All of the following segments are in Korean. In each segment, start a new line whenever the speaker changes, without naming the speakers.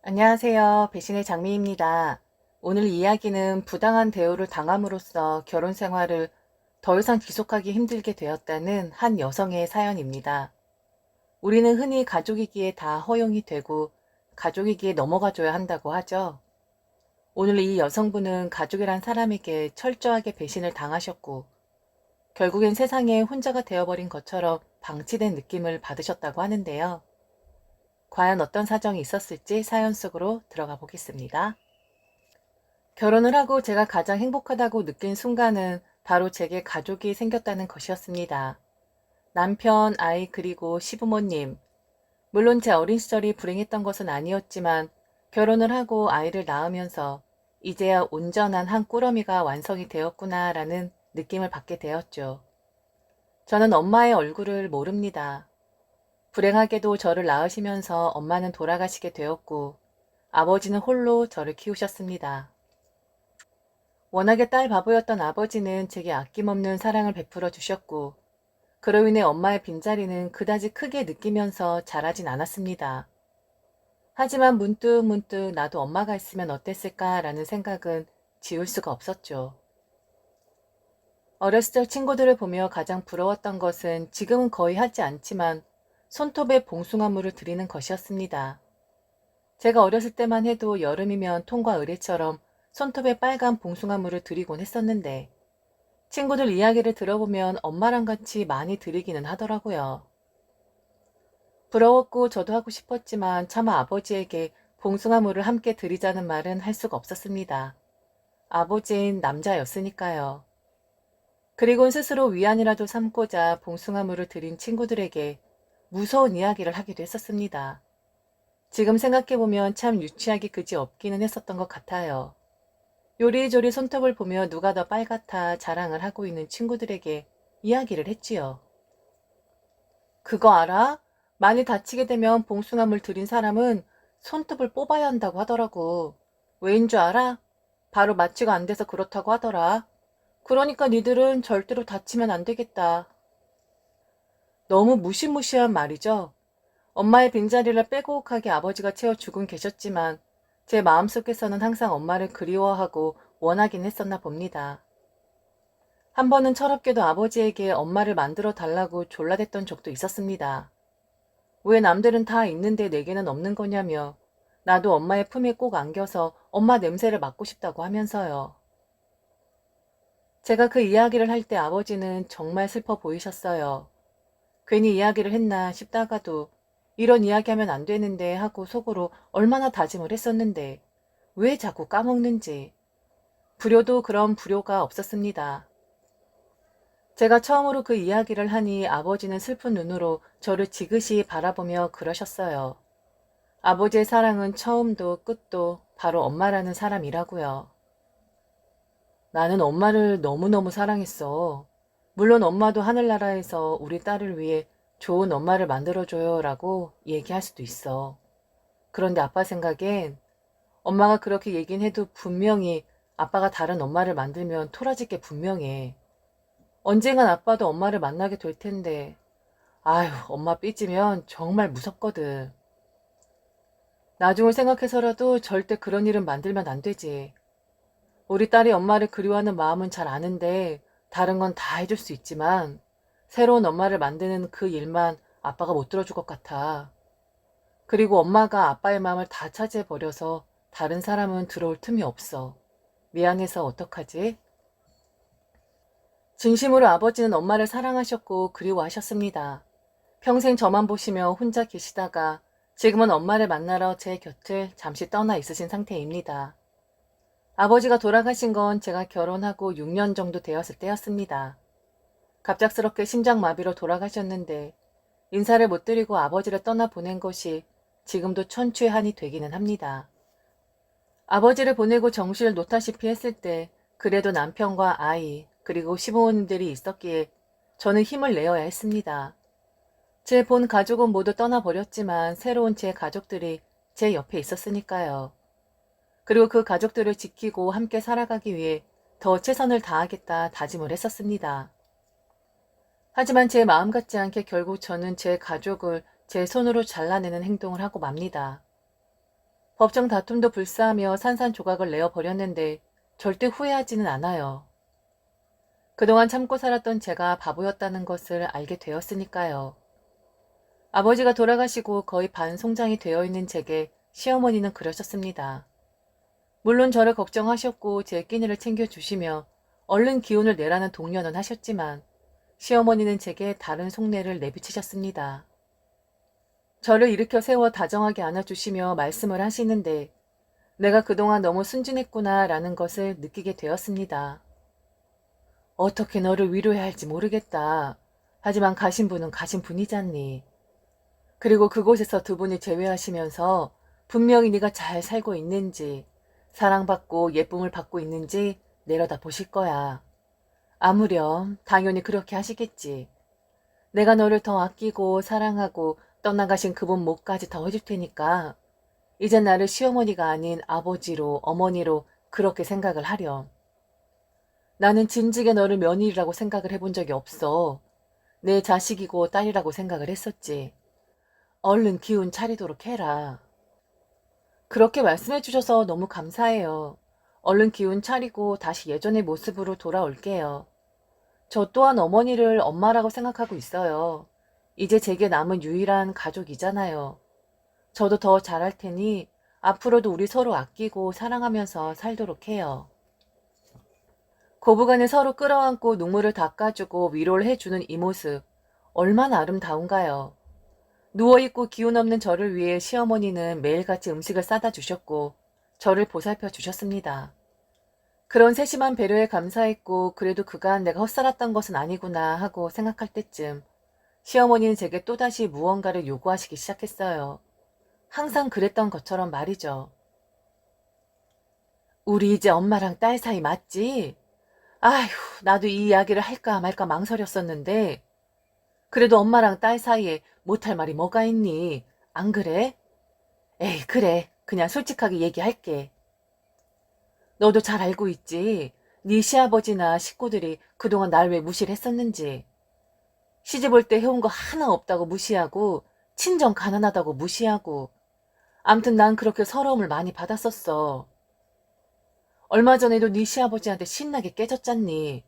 안녕하세요. 배신의 장미입니다. 오늘 이야기는 부당한 대우를 당함으로써 결혼 생활을 더 이상 지속하기 힘들게 되었다는 한 여성의 사연입니다. 우리는 흔히 가족이기에 다 허용이 되고 가족이기에 넘어가줘야 한다고 하죠. 오늘 이 여성분은 가족이란 사람에게 철저하게 배신을 당하셨고 결국엔 세상에 혼자가 되어버린 것처럼 방치된 느낌을 받으셨다고 하는데요. 과연 어떤 사정이 있었을지 사연 속으로 들어가 보겠습니다. 결혼을 하고 제가 가장 행복하다고 느낀 순간은 바로 제게 가족이 생겼다는 것이었습니다. 남편, 아이, 그리고 시부모님. 물론 제 어린 시절이 불행했던 것은 아니었지만 결혼을 하고 아이를 낳으면서 이제야 온전한 한 꾸러미가 완성이 되었구나라는 느낌을 받게 되었죠. 저는 엄마의 얼굴을 모릅니다. 불행하게도 저를 낳으시면서 엄마는 돌아가시게 되었고 아버지는 홀로 저를 키우셨습니다. 워낙에 딸 바보였던 아버지는 제게 아낌없는 사랑을 베풀어 주셨고 그로 인해 엄마의 빈자리는 그다지 크게 느끼면서 자라진 않았습니다. 하지만 문득 나도 엄마가 있으면 어땠을까라는 생각은 지울 수가 없었죠. 어렸을 적 친구들을 보며 가장 부러웠던 것은 지금은 거의 하지 않지만 손톱에 봉숭아물을 드리는 것이었습니다. 제가 어렸을 때만 해도 여름이면 통과 의례처럼 손톱에 빨간 봉숭아물을 드리곤 했었는데 친구들 이야기를 들어보면 엄마랑 같이 많이 드리기는 하더라고요. 부러웠고 저도 하고 싶었지만 차마 아버지에게 봉숭아물을 함께 드리자는 말은 할 수가 없었습니다. 아버지인 남자였으니까요. 그리곤 스스로 위안이라도 삼고자 봉숭아물을 드린 친구들에게 무서운 이야기를 하기도 했었습니다. 지금 생각해보면 참 유치하기 그지 없기는 했었던 것 같아요. 요리조리 손톱을 보며 누가 더 빨갛다 자랑을 하고 있는 친구들에게 이야기를 했지요. 그거 알아? 많이 다치게 되면 봉숭아물 들인 사람은 손톱을 뽑아야 한다고 하더라고. 왜인 줄 알아? 바로 마취가 안 돼서 그렇다고 하더라. 그러니까 니들은 절대로 다치면 안 되겠다. 너무 무시무시한 말이죠. 엄마의 빈자리를 빼곡하게 아버지가 채워주곤 계셨지만 제 마음속에서는 항상 엄마를 그리워하고 원하긴 했었나 봅니다. 한 번은 철없게도 아버지에게 엄마를 만들어 달라고 졸라댔던 적도 있었습니다. 왜 남들은 다 있는데 내게는 없는 거냐며 나도 엄마의 품에 꼭 안겨서 엄마 냄새를 맡고 싶다고 하면서요. 제가 그 이야기를 할 때 아버지는 정말 슬퍼 보이셨어요. 괜히 이야기를 했나 싶다가도 이런 이야기하면 안 되는데 하고 속으로 얼마나 다짐을 했었는데 왜 자꾸 까먹는지. 불효도 그런 불효가 없었습니다. 제가 처음으로 그 이야기를 하니 아버지는 슬픈 눈으로 저를 지그시 바라보며 그러셨어요. 아버지의 사랑은 처음도 끝도 바로 엄마라는 사람이라고요. 나는 엄마를 너무너무 사랑했어. 물론 엄마도 하늘나라에서 우리 딸을 위해 좋은 엄마를 만들어줘요 라고 얘기할 수도 있어. 그런데 아빠 생각엔 엄마가 그렇게 얘긴 해도 분명히 아빠가 다른 엄마를 만들면 토라질 게 분명해. 언젠간 아빠도 엄마를 만나게 될 텐데 아휴 엄마 삐지면 정말 무섭거든. 나중을 생각해서라도 절대 그런 일은 만들면 안 되지. 우리 딸이 엄마를 그리워하는 마음은 잘 아는데 다른 건 다 해줄 수 있지만 새로운 엄마를 만드는 그 일만 아빠가 못 들어줄 것 같아. 그리고 엄마가 아빠의 마음을 다 차지해버려서 다른 사람은 들어올 틈이 없어. 미안해서 어떡하지? 진심으로 아버지는 엄마를 사랑하셨고 그리워하셨습니다. 평생 저만 보시며 혼자 계시다가 지금은 엄마를 만나러 제 곁을 잠시 떠나 있으신 상태입니다. 아버지가 돌아가신 건 제가 결혼하고 6년 정도 되었을 때였습니다. 갑작스럽게 심장마비로 돌아가셨는데 인사를 못 드리고 아버지를 떠나보낸 것이 지금도 천추의 한이 되기는 합니다. 아버지를 보내고 정신을 놓다시피 했을 때 그래도 남편과 아이 그리고 시부모님들이 있었기에 저는 힘을 내어야 했습니다. 제 본 가족은 모두 떠나버렸지만 새로운 제 가족들이 제 옆에 있었으니까요. 그리고 그 가족들을 지키고 함께 살아가기 위해 더 최선을 다하겠다 다짐을 했었습니다. 하지만 제 마음 같지 않게 결국 저는 제 가족을 제 손으로 잘라내는 행동을 하고 맙니다. 법정 다툼도 불사하며 산산조각을 내어버렸는데 절대 후회하지는 않아요. 그동안 참고 살았던 제가 바보였다는 것을 알게 되었으니까요. 아버지가 돌아가시고 거의 반송장이 되어 있는 제게 시어머니는 그러셨습니다. 물론 저를 걱정하셨고 제 끼니를 챙겨주시며 얼른 기운을 내라는 독려는 하셨지만 시어머니는 제게 다른 속내를 내비치셨습니다. 저를 일으켜 세워 다정하게 안아주시며 말씀을 하시는데 내가 그동안 너무 순진했구나 라는 것을 느끼게 되었습니다. 어떻게 너를 위로해야 할지 모르겠다. 하지만 가신 분은 가신 분이잖니. 그리고 그곳에서 두 분이 재회하시면서 분명히 네가 잘 살고 있는지 사랑받고 예쁨을 받고 있는지 내려다 보실 거야. 아무렴 당연히 그렇게 하시겠지. 내가 너를 더 아끼고 사랑하고 떠나가신 그분 몫까지 더 해줄 테니까 이젠 나를 시어머니가 아닌 아버지로 어머니로 그렇게 생각을 하렴. 나는 진즉에 너를 며느리라고 생각을 해본 적이 없어. 내 자식이고 딸이라고 생각을 했었지. 얼른 기운 차리도록 해라. 그렇게 말씀해 주셔서 너무 감사해요. 얼른 기운 차리고 다시 예전의 모습으로 돌아올게요. 저 또한 어머니를 엄마라고 생각하고 있어요. 이제 제게 남은 유일한 가족이잖아요. 저도 더 잘할 테니 앞으로도 우리 서로 아끼고 사랑하면서 살도록 해요. 고부간에 서로 끌어안고 눈물을 닦아주고 위로를 해주는 이 모습 얼마나 아름다운가요. 누워있고 기운 없는 저를 위해 시어머니는 매일같이 음식을 싸다 주셨고 저를 보살펴 주셨습니다. 그런 세심한 배려에 감사했고 그래도 그간 내가 헛살았던 것은 아니구나 하고 생각할 때쯤 시어머니는 제게 또다시 무언가를 요구하시기 시작했어요. 항상 그랬던 것처럼 말이죠. 우리 이제 엄마랑 딸 사이 맞지? 아휴, 나도 이 이야기를 할까 말까 망설였었는데 그래도 엄마랑 딸 사이에 못할 말이 뭐가 있니? 안 그래? 에이, 그래. 그냥 솔직하게 얘기할게. 너도 잘 알고 있지? 네 시아버지나 식구들이 그동안 날 왜 무시를 했었는지. 시집 올 때 해온 거 하나 없다고 무시하고 친정 가난하다고 무시하고 암튼 난 그렇게 서러움을 많이 받았었어. 얼마 전에도 네 시아버지한테 신나게 깨졌잖니.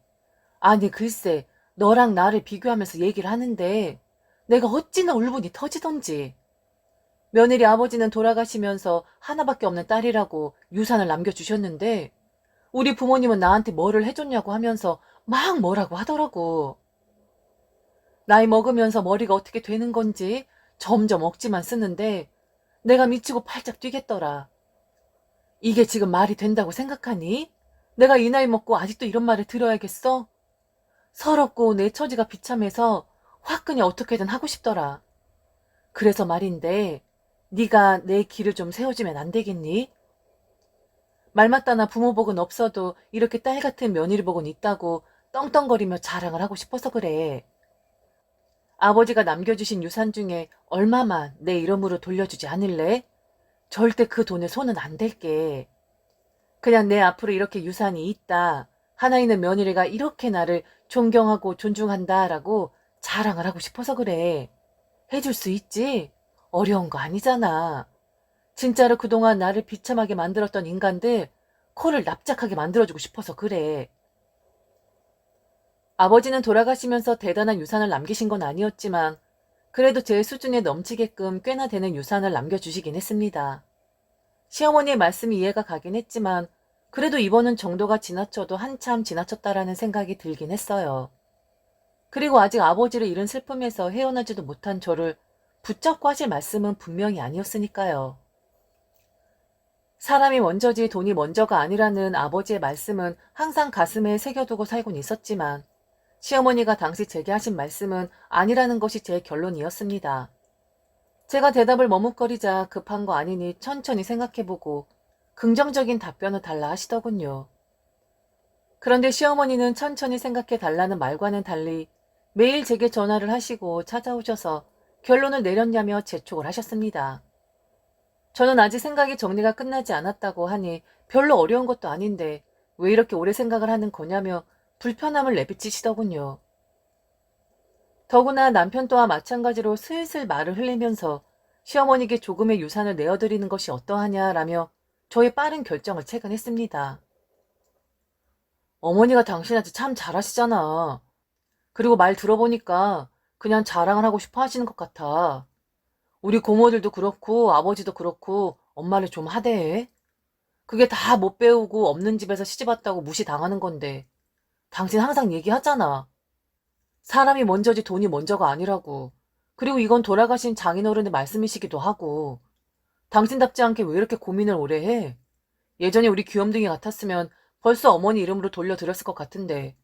아니 글쎄 너랑 나를 비교하면서 얘기를 하는데 내가 어찌나 울분이 터지던지. 며느리 아버지는 돌아가시면서 하나밖에 없는 딸이라고 유산을 남겨주셨는데 우리 부모님은 나한테 뭐를 해줬냐고 하면서 막 뭐라고 하더라고. 나이 먹으면서 머리가 어떻게 되는 건지 점점 억지만 쓰는데 내가 미치고 팔짝 뛰겠더라. 이게 지금 말이 된다고 생각하니? 내가 이 나이 먹고 아직도 이런 말을 들어야겠어? 서럽고 내 처지가 비참해서 화끈히 어떻게든 하고 싶더라. 그래서 말인데 네가 내 길을 좀 세워주면 안 되겠니? 말 맞다나 부모 복은 없어도 이렇게 딸 같은 며느리 복은 있다고 떵떵거리며 자랑을 하고 싶어서 그래. 아버지가 남겨주신 유산 중에 얼마만 내 이름으로 돌려주지 않을래? 절대 그 돈에 손은 안 댈게. 그냥 내 앞으로 이렇게 유산이 있다. 하나 있는 며느리가 이렇게 나를 존경하고 존중한다라고 자랑을 하고 싶어서 그래. 해줄 수 있지? 어려운 거 아니잖아. 진짜로 그동안 나를 비참하게 만들었던 인간들 코를 납작하게 만들어주고 싶어서 그래. 아버지는 돌아가시면서 대단한 유산을 남기신 건 아니었지만 그래도 제 수준에 넘치게끔 꽤나 되는 유산을 남겨주시긴 했습니다. 시어머니의 말씀이 이해가 가긴 했지만 그래도 이번은 정도가 지나쳐도 한참 지나쳤다라는 생각이 들긴 했어요. 그리고 아직 아버지를 잃은 슬픔에서 헤어나지도 못한 저를 붙잡고 하실 말씀은 분명히 아니었으니까요. 사람이 먼저지 돈이 먼저가 아니라는 아버지의 말씀은 항상 가슴에 새겨두고 살곤 있었지만 시어머니가 당시 제게 하신 말씀은 아니라는 것이 제 결론이었습니다. 제가 대답을 머뭇거리자 급한 거 아니니 천천히 생각해보고 긍정적인 답변을 달라 하시더군요. 그런데 시어머니는 천천히 생각해 달라는 말과는 달리 매일 제게 전화를 하시고 찾아오셔서 결론을 내렸냐며 재촉을 하셨습니다. 저는 아직 생각이 정리가 끝나지 않았다고 하니 별로 어려운 것도 아닌데 왜 이렇게 오래 생각을 하는 거냐며 불편함을 내비치시더군요. 더구나 남편 또한 마찬가지로 슬슬 말을 흘리면서 시어머니께 조금의 유산을 내어드리는 것이 어떠하냐라며 저의 빠른 결정을 최근 했습니다. 어머니가 당신한테 참 잘하시잖아. 그리고 말 들어보니까 그냥 자랑을 하고 싶어 하시는 것 같아. 우리 고모들도 그렇고 아버지도 그렇고 엄마를 좀 하대해. 그게 다 못 배우고 없는 집에서 시집 왔다고 무시당하는 건데 당신 항상 얘기하잖아. 사람이 먼저지 돈이 먼저가 아니라고. 그리고 이건 돌아가신 장인어른의 말씀이시기도 하고. 당신답지 않게 왜 이렇게 고민을 오래 해? 예전에 우리 귀염둥이 같았으면 벌써 어머니 이름으로 돌려드렸을 것 같은데.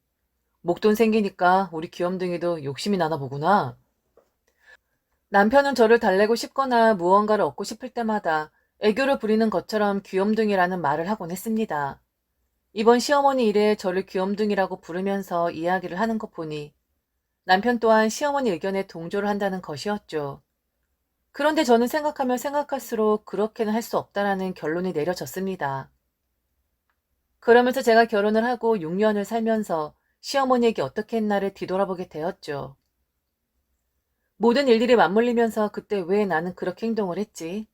목돈 생기니까 우리 귀염둥이도 욕심이 나나 보구나. 남편은 저를 달래고 싶거나 무언가를 얻고 싶을 때마다 애교를 부리는 것처럼 귀염둥이라는 말을 하곤 했습니다. 이번 시어머니 일에 저를 귀염둥이라고 부르면서 이야기를 하는 것 보니 남편 또한 시어머니 의견에 동조를 한다는 것이었죠. 그런데 저는 생각하면 생각할수록 그렇게는 할 수 없다라는 결론이 내려졌습니다. 그러면서 제가 결혼을 하고 6년을 살면서 시어머니에게 어떻게 했나를 뒤돌아보게 되었죠. 모든 일들이 맞물리면서 그때 왜 나는 그렇게 행동을 했지?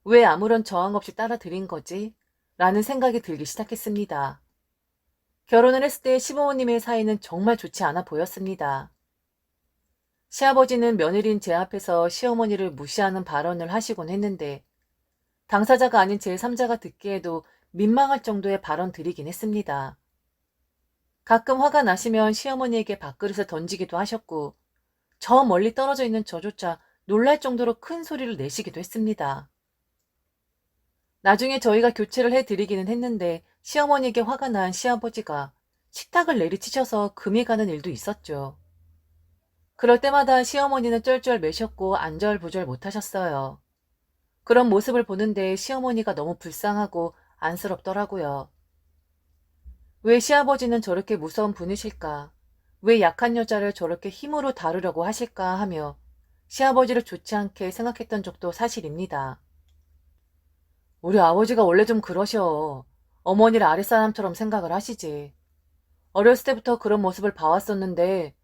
왜 아무런 저항 없이 따라들인 거지? 라는 생각이 들기 시작했습니다. 결혼을 했을 때 시부모님의 사이는 정말 좋지 않아 보였습니다. 시아버지는 며느리인 제 앞에서 시어머니를 무시하는 발언을 하시곤 했는데 당사자가 아닌 제3자가 듣기에도 민망할 정도의 발언들이긴 했습니다. 가끔 화가 나시면 시어머니에게 밥그릇을 던지기도 하셨고 저 멀리 떨어져 있는 저조차 놀랄 정도로 큰 소리를 내시기도 했습니다. 나중에 저희가 교체를 해드리기는 했는데 시어머니에게 화가 난 시아버지가 식탁을 내리치셔서 금이 가는 일도 있었죠. 그럴 때마다 시어머니는 쩔쩔 매셨고 안절부절 못하셨어요. 그런 모습을 보는데 시어머니가 너무 불쌍하고 안쓰럽더라고요. 왜 시아버지는 저렇게 무서운 분이실까? 왜 약한 여자를 저렇게 힘으로 다루려고 하실까 하며 시아버지를 좋지 않게 생각했던 적도 사실입니다. 우리 아버지가 원래 좀 그러셔. 어머니를 아랫사람처럼 생각을 하시지. 어렸을 때부터 그런 모습을 봐왔었는데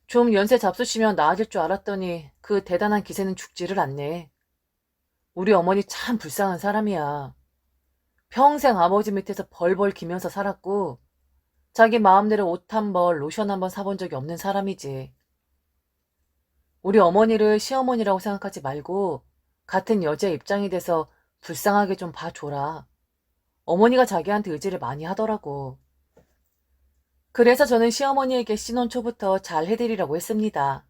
좀 연세 잡수시면 나아질 줄 알았더니 그 대단한 기세는 죽지를 않네. 우리 어머니 참 불쌍한 사람이야. 평생 아버지 밑에서 벌벌 기면서 살았고 자기 마음대로 옷 한 벌, 로션 한 번 사본 적이 없는 사람이지. 우리 어머니를 시어머니라고 생각하지 말고 같은 여자의 입장이 돼서 불쌍하게 좀 봐줘라. 어머니가 자기한테 의지를 많이 하더라고. 그래서 저는 시어머니에게 신혼 초부터 잘 해드리라고 했습니다.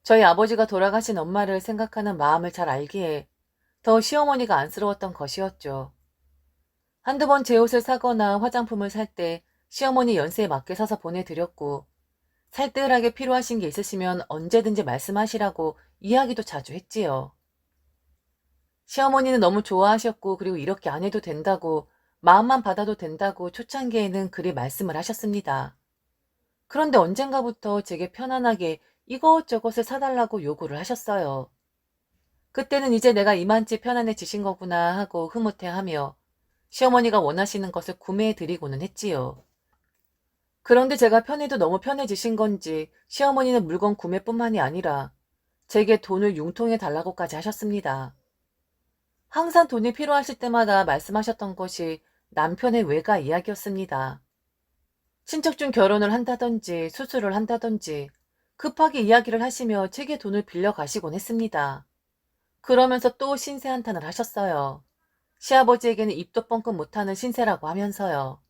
저희 아버지가 돌아가신 엄마를 생각하는 마음을 잘 알기에 더 시어머니가 안쓰러웠던 것이었죠. 한두 번 제 옷을 사거나 화장품을 살 때 시어머니 연세에 맞게 사서 보내드렸고 살뜰하게 필요하신 게 있으시면 언제든지 말씀하시라고 이야기도 자주 했지요. 시어머니는 너무 좋아하셨고 그리고 이렇게 안 해도 된다고 마음만 받아도 된다고 초창기에는 그리 말씀을 하셨습니다. 그런데 언젠가부터 제게 편안하게 이것저것을 사달라고 요구를 하셨어요. 그때는 이제 내가 이만치 편안해지신 거구나 하고 흐뭇해하며 시어머니가 원하시는 것을 구매해드리고는 했지요. 그런데 제가 편해도 너무 편해지신 건지 시어머니는 물건 구매뿐만이 아니라 제게 돈을 융통해 달라고까지 하셨습니다. 항상 돈이 필요하실 때마다 말씀하셨던 것이 남편의 외가 이야기였습니다. 친척 중 결혼을 한다든지 수술을 한다든지 급하게 이야기를 하시며 제게 돈을 빌려 가시곤 했습니다. 그러면서 또 신세 한탄을 하셨어요. 시아버지에게는 입도 뻥끗 못하는 신세라고 하면서요.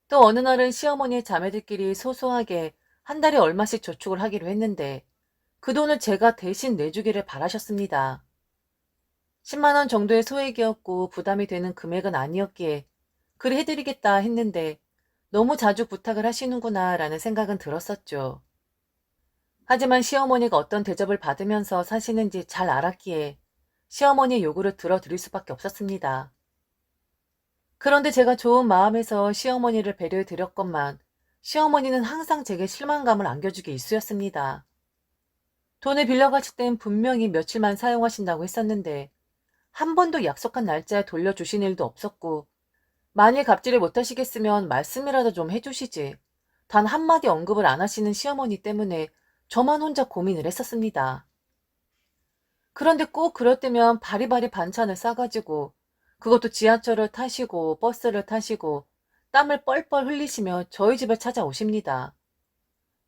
또 어느 날은 시어머니의 자매들끼리 소소하게 한 달에 얼마씩 저축을 하기로 했는데 그 돈을 제가 대신 내주기를 바라셨습니다. 10만 원 정도의 소액이었고 부담이 되는 금액은 아니었기에 그리 해드리겠다 했는데 너무 자주 부탁을 하시는구나 라는 생각은 들었었죠. 하지만 시어머니가 어떤 대접을 받으면서 사시는지 잘 알았기에 시어머니의 요구를 들어드릴 수밖에 없었습니다. 그런데 제가 좋은 마음에서 시어머니를 배려해 드렸건만 시어머니는 항상 제게 실망감을 안겨주기 일쑤였습니다. 돈을 빌려가실 땐 분명히 며칠만 사용하신다고 했었는데 한 번도 약속한 날짜에 돌려주신 일도 없었고 만일 갚지를 못하시겠으면 말씀이라도 좀 해주시지. 단 한마디 언급을 안 하시는 시어머니 때문에 저만 혼자 고민을 했었습니다. 그런데 꼭 그럴 때면 바리바리 반찬을 싸가지고 그것도 지하철을 타시고 버스를 타시고 땀을 뻘뻘 흘리시며 저희 집에 찾아오십니다.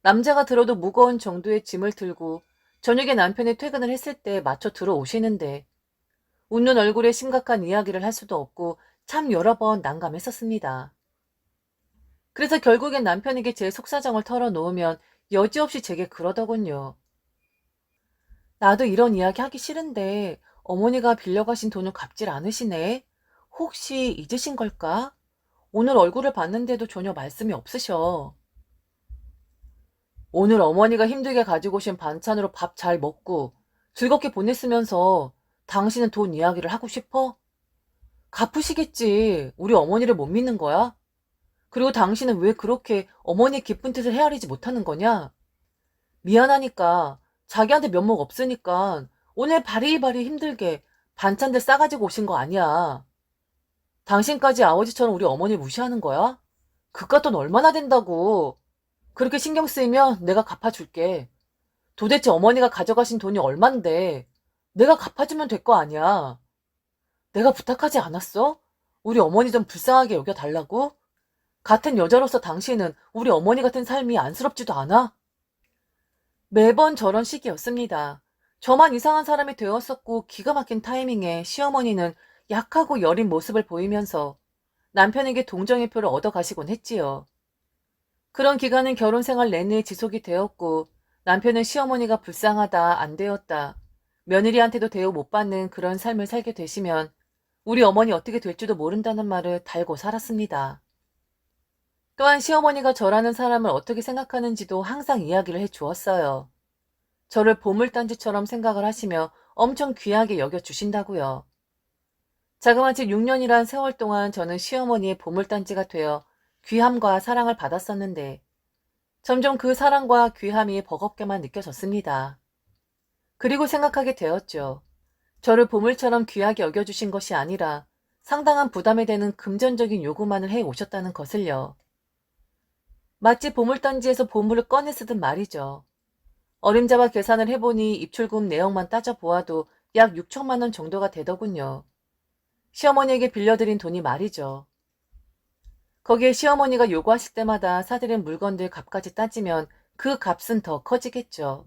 남자가 들어도 무거운 정도의 짐을 들고 저녁에 남편이 퇴근을 했을 때 맞춰 들어오시는데 웃는 얼굴에 심각한 이야기를 할 수도 없고 참 여러 번 난감했었습니다. 그래서 결국엔 남편에게 제 속사정을 털어놓으면 여지없이 제게 그러더군요. 나도 이런 이야기 하기 싫은데 어머니가 빌려가신 돈을 갚질 않으시네. 혹시 잊으신 걸까? 오늘 얼굴을 봤는데도 전혀 말씀이 없으셔. 오늘 어머니가 힘들게 가지고 오신 반찬으로 밥 잘 먹고 즐겁게 보냈으면서 당신은 돈 이야기를 하고 싶어? 갚으시겠지. 우리 어머니를 못 믿는 거야? 그리고 당신은 왜 그렇게 어머니의 기쁜 뜻을 헤아리지 못하는 거냐? 미안하니까 자기한테 면목 없으니까 오늘 바리바리 힘들게 반찬들 싸가지고 오신 거 아니야. 당신까지 아버지처럼 우리 어머니를 무시하는 거야? 그깟 돈 얼마나 된다고. 그렇게 신경 쓰이면 내가 갚아줄게. 도대체 어머니가 가져가신 돈이 얼만데 내가 갚아주면 될 거 아니야. 내가 부탁하지 않았어? 우리 어머니 좀 불쌍하게 여겨달라고? 같은 여자로서 당신은 우리 어머니 같은 삶이 안쓰럽지도 않아? 매번 저런 식이었습니다. 저만 이상한 사람이 되었었고 기가 막힌 타이밍에 시어머니는 약하고 여린 모습을 보이면서 남편에게 동정의 표를 얻어가시곤 했지요. 그런 기간은 결혼 생활 내내 지속이 되었고 남편은 시어머니가 불쌍하다, 안 되었다, 며느리한테도 대우 못 받는 그런 삶을 살게 되시면 우리 어머니 어떻게 될지도 모른다는 말을 달고 살았습니다. 또한 시어머니가 저라는 사람을 어떻게 생각하는지도 항상 이야기를 해주었어요. 저를 보물단지처럼 생각을 하시며 엄청 귀하게 여겨주신다고요. 자그마치 6년이란 세월 동안 저는 시어머니의 보물단지가 되어 귀함과 사랑을 받았었는데 점점 그 사랑과 귀함이 버겁게만 느껴졌습니다. 그리고 생각하게 되었죠. 저를 보물처럼 귀하게 여겨주신 것이 아니라 상당한 부담이 되는 금전적인 요구만을 해 오셨다는 것을요. 마치 보물단지에서 보물을 꺼내 쓰듯 말이죠. 어림잡아 계산을 해보니 입출금 내역만 따져보아도 약 6천만 원 정도가 되더군요. 시어머니에게 빌려드린 돈이 말이죠. 거기에 시어머니가 요구하실 때마다 사들인 물건들 값까지 따지면 그 값은 더 커지겠죠.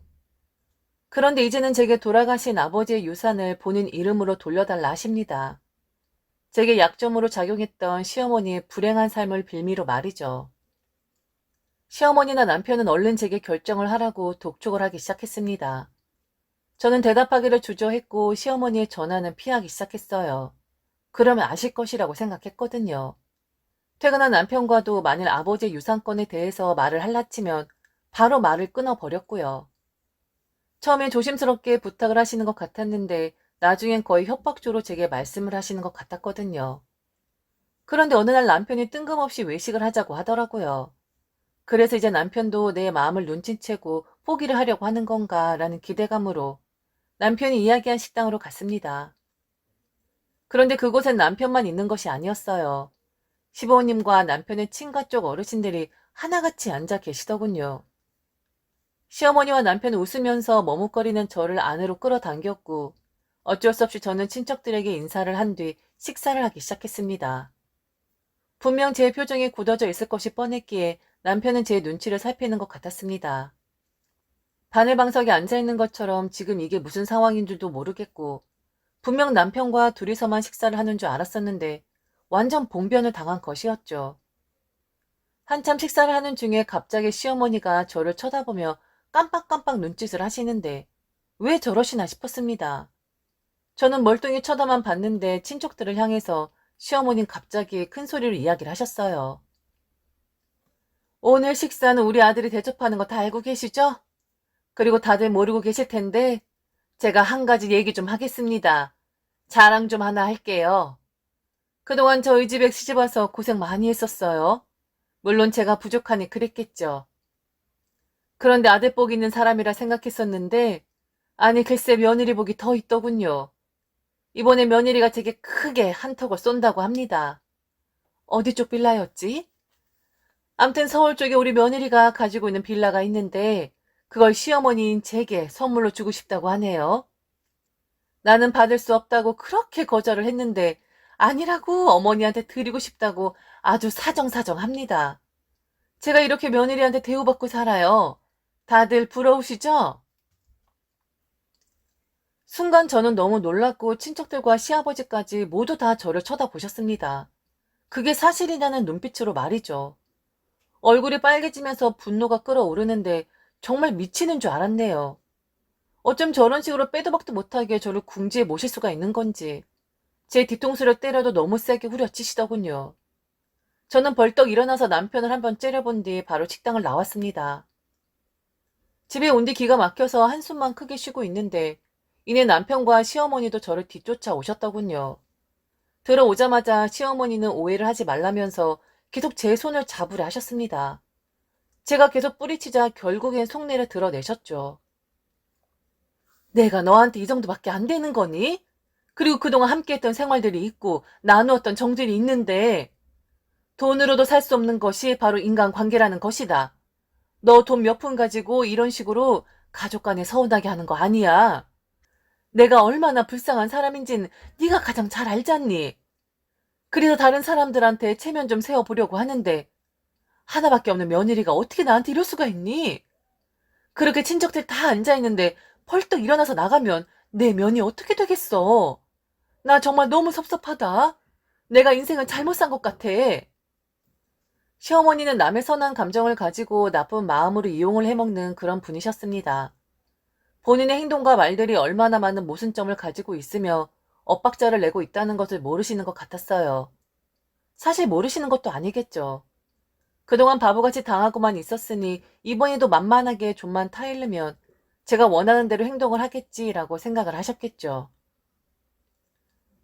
그런데 이제는 제게 돌아가신 아버지의 유산을 본인 이름으로 돌려달라 하십니다. 제게 약점으로 작용했던 시어머니의 불행한 삶을 빌미로 말이죠. 시어머니나 남편은 얼른 제게 결정을 하라고 독촉을 하기 시작했습니다. 저는 대답하기를 주저했고 시어머니의 전화는 피하기 시작했어요. 그러면 아실 것이라고 생각했거든요. 퇴근한 남편과도 만일 아버지의 유산권에 대해서 말을 할라치면 바로 말을 끊어버렸고요. 처음엔 조심스럽게 부탁을 하시는 것 같았는데 나중엔 거의 협박조로 제게 말씀을 하시는 것 같았거든요. 그런데 어느 날 남편이 뜬금없이 외식을 하자고 하더라고요. 그래서 이제 남편도 내 마음을 눈치채고 포기를 하려고 하는 건가 라는 기대감으로 남편이 이야기한 식당으로 갔습니다. 그런데 그곳엔 남편만 있는 것이 아니었어요. 시부모님과 남편의 친가 쪽 어르신들이 하나같이 앉아 계시더군요. 시어머니와 남편은 웃으면서 머뭇거리는 저를 안으로 끌어당겼고 어쩔 수 없이 저는 친척들에게 인사를 한 뒤 식사를 하기 시작했습니다. 분명 제 표정이 굳어져 있을 것이 뻔했기에 남편은 제 눈치를 살피는 것 같았습니다. 바늘방석에 앉아있는 것처럼 지금 이게 무슨 상황인 줄도 모르겠고 분명 남편과 둘이서만 식사를 하는 줄 알았었는데 완전 봉변을 당한 것이었죠. 한참 식사를 하는 중에 갑자기 시어머니가 저를 쳐다보며 깜빡깜빡 눈짓을 하시는데 왜 저러시나 싶었습니다. 저는 멀뚱히 쳐다만 봤는데 친척들을 향해서 시어머니는 갑자기 큰 소리로 이야기를 하셨어요. 오늘 식사는 우리 아들이 대접하는 거 다 알고 계시죠? 그리고 다들 모르고 계실 텐데 제가 한 가지 얘기 좀 하겠습니다. 자랑 좀 하나 할게요. 그동안 저희 집에 시집와서 고생 많이 했었어요. 물론 제가 부족하니 그랬겠죠. 그런데 아들 복 있는 사람이라 생각했었는데 아니 글쎄 며느리 복이 더 있더군요. 이번에 며느리가 제게 크게 한턱을 쏜다고 합니다. 어디 쪽 빌라였지? 암튼 서울 쪽에 우리 며느리가 가지고 있는 빌라가 있는데 그걸 시어머니인 제게 선물로 주고 싶다고 하네요. 나는 받을 수 없다고 그렇게 거절을 했는데 아니라고 어머니한테 드리고 싶다고 아주 사정사정합니다. 제가 이렇게 며느리한테 대우받고 살아요. 다들 부러우시죠? 순간 저는 너무 놀랐고 친척들과 시아버지까지 모두 다 저를 쳐다보셨습니다. 그게 사실이냐는 눈빛으로 말이죠. 얼굴이 빨개지면서 분노가 끓어오르는데 정말 미치는 줄 알았네요. 어쩜 저런 식으로 빼도 박도 못하게 저를 궁지에 모실 수가 있는 건지. 제 뒤통수를 때려도 너무 세게 후려치시더군요. 저는 벌떡 일어나서 남편을 한번 째려본 뒤 바로 식당을 나왔습니다. 집에 온 뒤 기가 막혀서 한숨만 크게 쉬고 있는데 이내 남편과 시어머니도 저를 뒤쫓아 오셨더군요. 들어오자마자 시어머니는 오해를 하지 말라면서 계속 제 손을 잡으려 하셨습니다. 제가 계속 뿌리치자 결국엔 속내를 드러내셨죠. 내가 너한테 이 정도밖에 안 되는 거니? 그리고 그동안 함께했던 생활들이 있고 나누었던 정들이 있는데 돈으로도 살 수 없는 것이 바로 인간관계라는 것이다. 너 돈 몇 푼 가지고 이런 식으로 가족 간에 서운하게 하는 거 아니야. 내가 얼마나 불쌍한 사람인지는 네가 가장 잘 알잖니. 그래서 다른 사람들한테 체면 좀 세워보려고 하는데 하나밖에 없는 며느리가 어떻게 나한테 이럴 수가 있니? 그렇게 친척들 다 앉아있는데 벌떡 일어나서 나가면 내 면이 어떻게 되겠어? 나 정말 너무 섭섭하다. 내가 인생을 잘못 산 것 같아. 시어머니는 남의 선한 감정을 가지고 나쁜 마음으로 이용을 해먹는 그런 분이셨습니다. 본인의 행동과 말들이 얼마나 많은 모순점을 가지고 있으며 엇박자를 내고 있다는 것을 모르시는 것 같았어요. 사실 모르시는 것도 아니겠죠. 그동안 바보같이 당하고만 있었으니 이번에도 만만하게 좀만 타이르면 제가 원하는 대로 행동을 하겠지라고 생각을 하셨겠죠.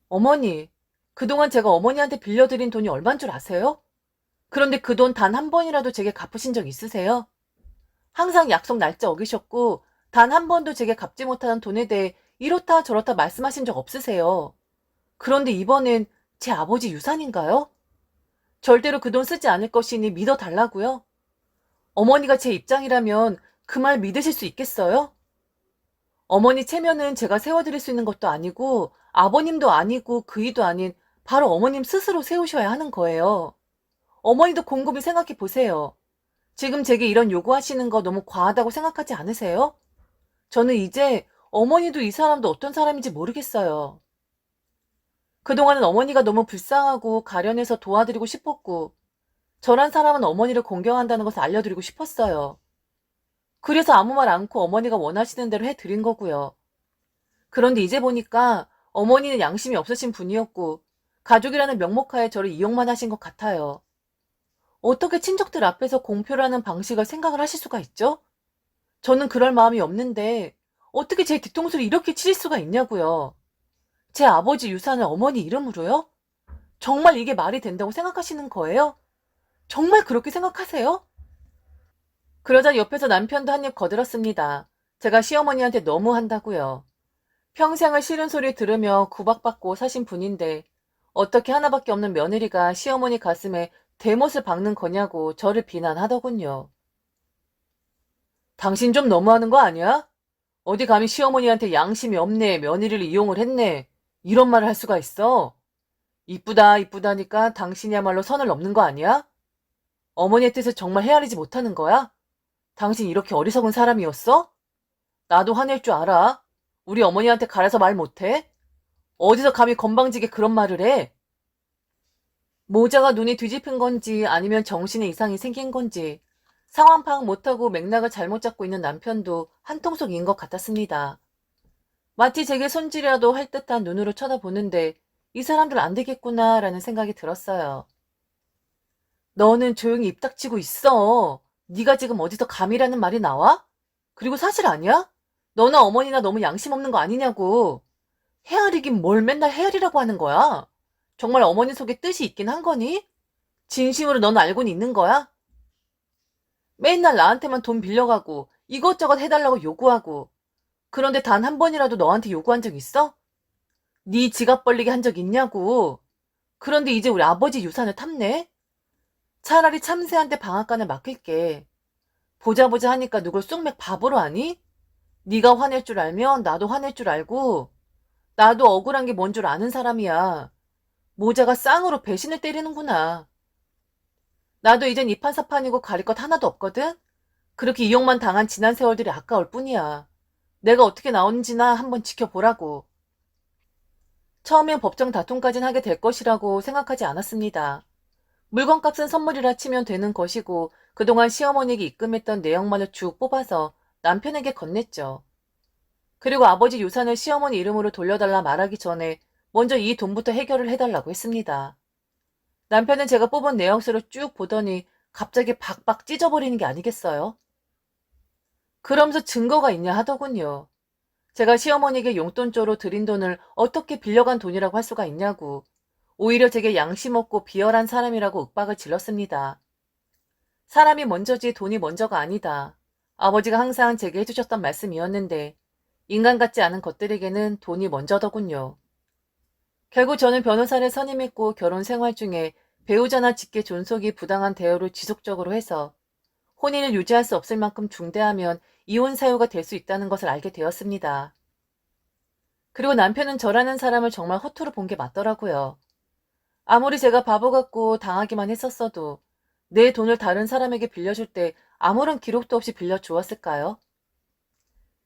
어머니, 그동안 제가 어머니한테 빌려드린 돈이 얼만 줄 아세요? 그런데 그 돈 단 한 번이라도 제게 갚으신 적 있으세요? 항상 약속 날짜 어기셨고 단 한 번도 제게 갚지 못하는 돈에 대해 이렇다 저렇다 말씀하신 적 없으세요. 그런데 이번엔 제 아버지 유산인가요? 절대로 그 돈 쓰지 않을 것이니 믿어달라고요? 어머니가 제 입장이라면 그 말 믿으실 수 있겠어요? 어머니 체면은 제가 세워드릴 수 있는 것도 아니고 아버님도 아니고 그이도 아닌 바로 어머님 스스로 세우셔야 하는 거예요. 어머니도 곰곰이 생각해 보세요. 지금 제게 이런 요구하시는 거 너무 과하다고 생각하지 않으세요? 저는 이제 어머니도 이 사람도 어떤 사람인지 모르겠어요. 그동안은 어머니가 너무 불쌍하고 가련해서 도와드리고 싶었고 저란 사람은 어머니를 공경한다는 것을 알려드리고 싶었어요. 그래서 아무 말 않고 어머니가 원하시는 대로 해드린 거고요. 그런데 이제 보니까 어머니는 양심이 없으신 분이었고 가족이라는 명목하에 저를 이용만 하신 것 같아요. 어떻게 친척들 앞에서 공표라는 방식을 생각을 하실 수가 있죠? 저는 그럴 마음이 없는데 어떻게 제 뒤통수를 이렇게 치실 수가 있냐고요. 제 아버지 유산을 어머니 이름으로요? 정말 이게 말이 된다고 생각하시는 거예요? 정말 그렇게 생각하세요? 그러자 옆에서 남편도 한 입 거들었습니다. 제가 시어머니한테 너무 한다고요. 평생을 싫은 소리 들으며 구박받고 사신 분인데 어떻게 하나밖에 없는 며느리가 시어머니 가슴에 대못을 박는 거냐고 저를 비난하더군요. 당신 좀 너무하는 거 아니야? 어디 감히 시어머니한테 양심이 없네, 며느리를 이용을 했네, 이런 말을 할 수가 있어? 이쁘다, 이쁘다니까 당신이야말로 선을 넘는 거 아니야? 어머니의 뜻을 정말 헤아리지 못하는 거야? 당신 이렇게 어리석은 사람이었어? 나도 화낼 줄 알아. 우리 어머니한테 갈아서 말 못해? 어디서 감히 건방지게 그런 말을 해? 모자가 눈이 뒤집힌 건지 아니면 정신에 이상이 생긴 건지 상황 파악 못하고 맥락을 잘못 잡고 있는 남편도 한통속인 것 같았습니다. 마치 제게 손질이라도 할 듯한 눈으로 쳐다보는데 이 사람들 안 되겠구나라는 생각이 들었어요. 너는 조용히 입 닥치고 있어. 네가 지금 어디서 감이라는 말이 나와? 그리고 사실 아니야? 너나 어머니나 너무 양심 없는 거 아니냐고. 헤아리긴 뭘 맨날 헤아리라고 하는 거야? 정말 어머니 속에 뜻이 있긴 한 거니? 진심으로 넌 알고는 있는 거야? 맨날 나한테만 돈 빌려가고 이것저것 해달라고 요구하고 그런데 단 한 번이라도 너한테 요구한 적 있어? 네 지갑 벌리게 한 적 있냐고. 그런데 이제 우리 아버지 유산을 탐내? 차라리 참새한테 방앗간을 맡길게. 보자 보자 하니까 누굴 쑥맥 바보로 하니? 네가 화낼 줄 알면 나도 화낼 줄 알고 나도 억울한 게 뭔 줄 아는 사람이야. 모자가 쌍으로 배신을 때리는구나. 나도 이젠 이판사판이고 가릴 것 하나도 없거든? 그렇게 이용만 당한 지난 세월들이 아까울 뿐이야. 내가 어떻게 나오는지나 한번 지켜보라고. 처음엔 법정 다툼까진 하게 될 것이라고 생각하지 않았습니다. 물건값은 선물이라 치면 되는 것이고 그동안 시어머니에게 입금했던 내역만을 쭉 뽑아서 남편에게 건넸죠. 그리고 아버지 유산을 시어머니 이름으로 돌려달라 말하기 전에 먼저 이 돈부터 해결을 해달라고 했습니다. 남편은 제가 뽑은 내역서를 쭉 보더니 갑자기 박박 찢어버리는 게 아니겠어요? 그러면서 증거가 있냐 하더군요. 제가 시어머니에게 용돈조로 드린 돈을 어떻게 빌려간 돈이라고 할 수가 있냐고. 오히려 제게 양심 없고 비열한 사람이라고 윽박을 질렀습니다. 사람이 먼저지 돈이 먼저가 아니다. 아버지가 항상 제게 해주셨던 말씀이었는데 인간 같지 않은 것들에게는 돈이 먼저더군요. 결국 저는 변호사를 선임했고 결혼 생활 중에 배우자나 직계 존속이 부당한 대우를 지속적으로 해서 혼인을 유지할 수 없을 만큼 중대하면 이혼 사유가 될 수 있다는 것을 알게 되었습니다. 그리고 남편은 저라는 사람을 정말 허투루 본 게 맞더라고요. 아무리 제가 바보 같고 당하기만 했었어도 내 돈을 다른 사람에게 빌려줄 때 아무런 기록도 없이 빌려주었을까요?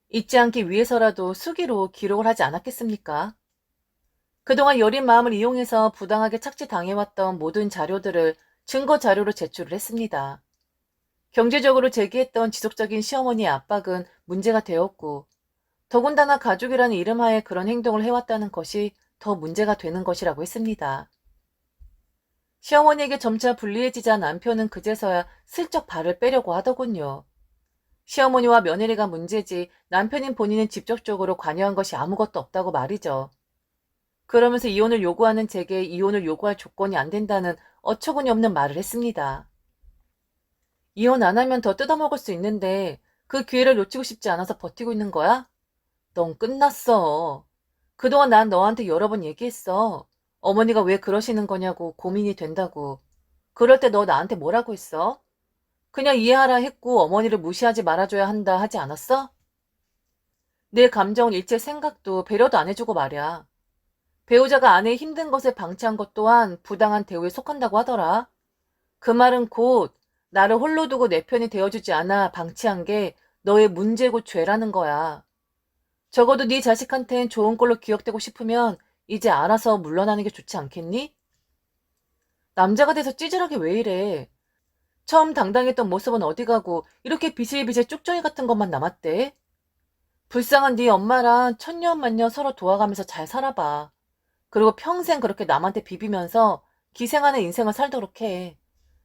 잊지 않기 위해서라도 수기로 기록을 하지 않았겠습니까? 그동안 여린 마음을 이용해서 부당하게 착취당해왔던 모든 자료들을 증거 자료로 제출을 했습니다. 경제적으로 제기했던 지속적인 시어머니의 압박은 문제가 되었고 더군다나 가족이라는 이름하에 그런 행동을 해왔다는 것이 더 문제가 되는 것이라고 했습니다. 시어머니에게 점차 불리해지자 남편은 그제서야 슬쩍 발을 빼려고 하더군요. 시어머니와 며느리가 문제지 남편인 본인은 직접적으로 관여한 것이 아무것도 없다고 말이죠. 그러면서 이혼을 요구하는 제게 이혼을 요구할 조건이 안 된다는 어처구니 없는 말을 했습니다. 이혼 안 하면 더 뜯어먹을 수 있는데 그 기회를 놓치고 싶지 않아서 버티고 있는 거야? 넌 끝났어. 그동안 난 너한테 여러 번 얘기했어. 어머니가 왜 그러시는 거냐고 고민이 된다고. 그럴 때 너 나한테 뭐라고 했어? 그냥 이해하라 했고 어머니를 무시하지 말아줘야 한다 하지 않았어? 내 감정을 일체 생각도 배려도 안 해주고 말이야. 배우자가 아내의 힘든 것을 방치한 것 또한 부당한 대우에 속한다고 하더라. 그 말은 곧 나를 홀로 두고 내 편이 되어주지 않아 방치한 게 너의 문제고 죄라는 거야. 적어도 네 자식한텐 좋은 꼴로 기억되고 싶으면 이제 알아서 물러나는 게 좋지 않겠니? 남자가 돼서 찌질하게 왜 이래? 처음 당당했던 모습은 어디 가고 이렇게 비실비실 쪽정이 같은 것만 남았대? 불쌍한 네 엄마랑 천년만년 서로 도와가면서 잘 살아봐. 그리고 평생 그렇게 남한테 비비면서 기생하는 인생을 살도록 해.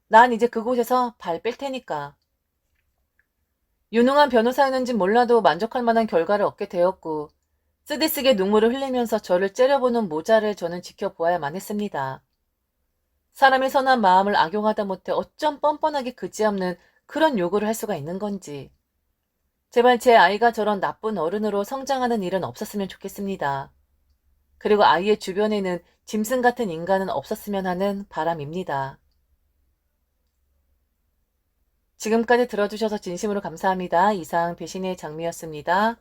난 이제 그곳에서 발 뺄 테니까. 유능한 변호사였는진 몰라도 만족할 만한 결과를 얻게 되었고 쓰디쓰게 눈물을 흘리면서 저를 째려보는 모자를 저는 지켜보아야만 했습니다. 사람의 선한 마음을 악용하다 못해 어쩜 뻔뻔하게 그지없는 그런 요구를 할 수가 있는 건지. 제발 제 아이가 저런 나쁜 어른으로 성장하는 일은 없었으면 좋겠습니다. 그리고 아이의 주변에는 짐승 같은 인간은 없었으면 하는 바람입니다. 지금까지 들어주셔서 진심으로 감사합니다. 이상 배신의 장미였습니다.